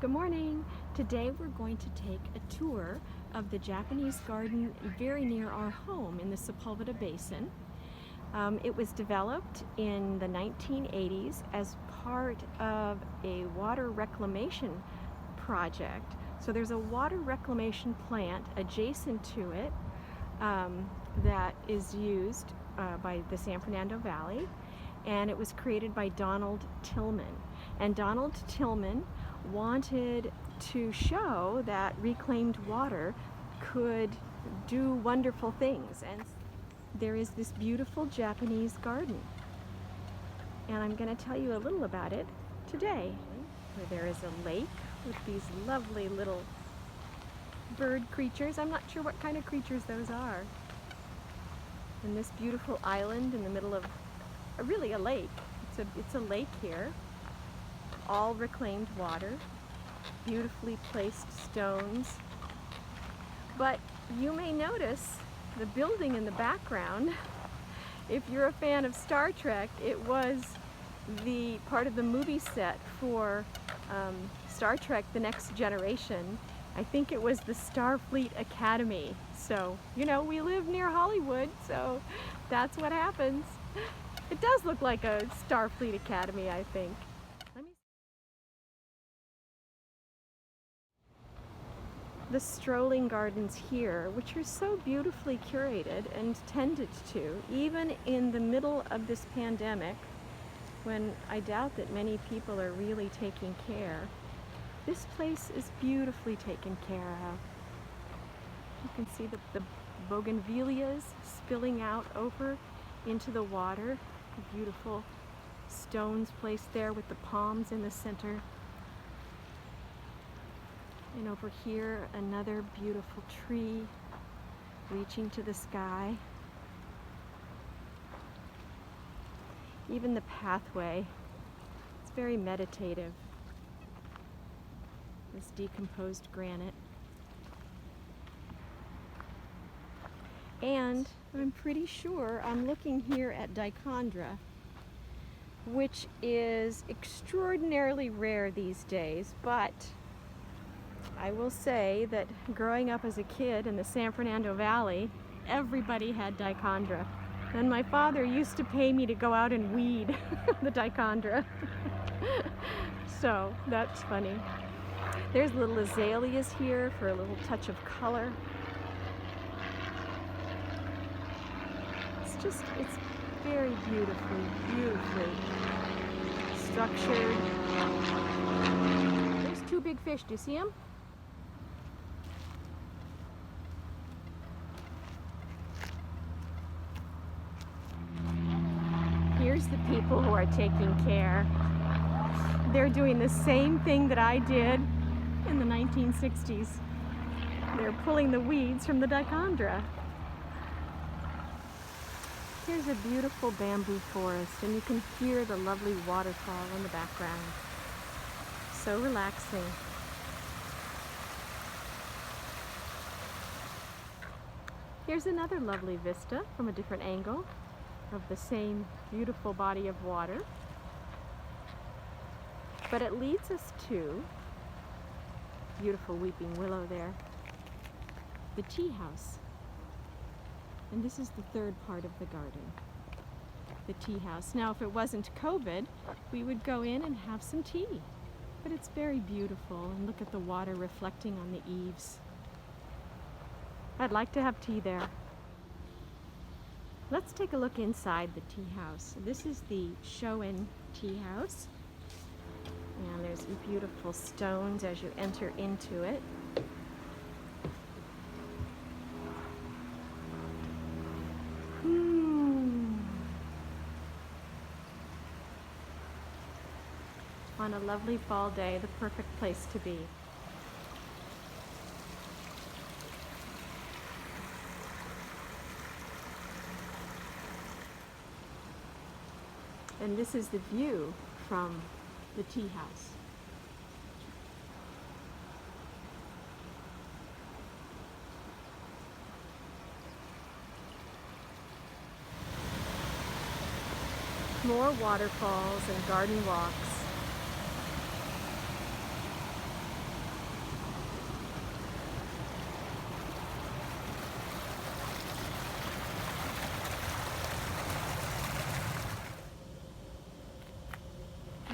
Good morning. Today we're going to take a tour of the Japanese garden very near our home in the Sepulveda Basin. It was developed in the 1980s as part of a water reclamation project. So there's a water reclamation plant adjacent to it that is used by the San Fernando Valley, and it was created by Donald Tillman. And Donald Tillman wanted to show that reclaimed water could do wonderful things. And there is this beautiful Japanese garden, and I'm going to tell you a little about it today. Where there is a lake with these lovely little bird creatures. I'm not sure what kind of creatures those are. And this beautiful island in the middle of really a lake. It's a lake here. All reclaimed water, beautifully placed stones. But you may notice the building in the background. If you're a fan of Star Trek, it was the part of the movie set for Star Trek: The Next Generation. I think it was the Starfleet Academy. So, you know, we live near Hollywood, so that's what happens. It does look like a Starfleet Academy, I think. The strolling gardens here, which are so beautifully curated and tended to, even in the middle of this pandemic, when I doubt that many people are really taking care, this place is beautifully taken care of. You can see the bougainvilleas spilling out over into the water, the beautiful stones placed there with the palms in the center. And over here, another beautiful tree reaching to the sky. Even the pathway, it's very meditative. This decomposed granite. And I'm pretty sure I'm looking here at dichondra, which is extraordinarily rare these days, but I will say that growing up as a kid in the San Fernando Valley, everybody had dichondra. And my father used to pay me to go out and weed the dichondra. So that's funny. There's little azaleas here for a little touch of color. It's very beautifully structured. There's two big fish. Do you see them? Here's the people who are taking care. They're doing the same thing that I did in the 1960s. They're pulling the weeds from the dichondra. Here's a beautiful bamboo forest, and you can hear the lovely waterfall in the background. So relaxing. Here's another lovely vista from a different angle of the same beautiful body of water. But it leads us to beautiful weeping willow there, the tea house. And this is the third part of the garden, the tea house. Now, if it wasn't COVID, we would go in and have some tea. But it's very beautiful, and look at the water reflecting on the eaves. I'd like to have tea there. Let's take a look inside the tea house. This is the Shoin tea house. And there's beautiful stones as you enter into it. On a lovely fall day, the perfect place to be. And this is the view from the tea house. More waterfalls and garden walks.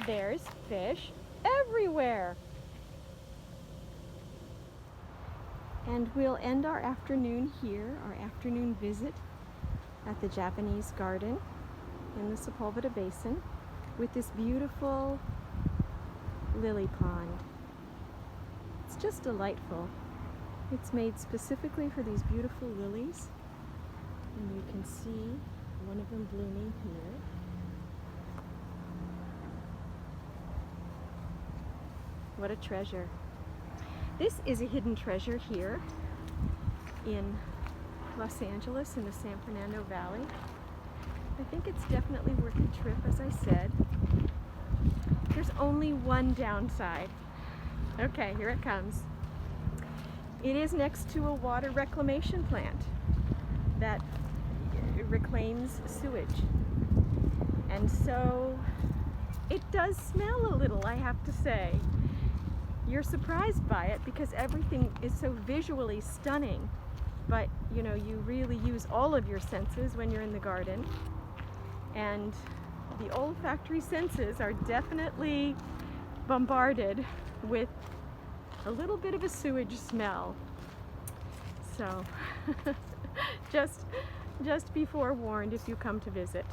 there's fish everywhere. And we'll end our afternoon here, our afternoon visit at the Japanese garden in the Sepulveda Basin with this beautiful lily pond. It's just delightful. It's made specifically for these beautiful lilies, and you can see one of them blooming here. What a treasure. This is a hidden treasure here in Los Angeles in the San Fernando Valley. I think it's definitely worth a trip, as I said. There's only one downside. Okay, here it comes. It is next to a water reclamation plant that reclaims sewage. And so it does smell a little, I have to say. You're surprised by it because everything is so visually stunning, but you know, you really use all of your senses when you're in the garden, and the olfactory senses are definitely bombarded with a little bit of a sewage smell. So just be forewarned if you come to visit.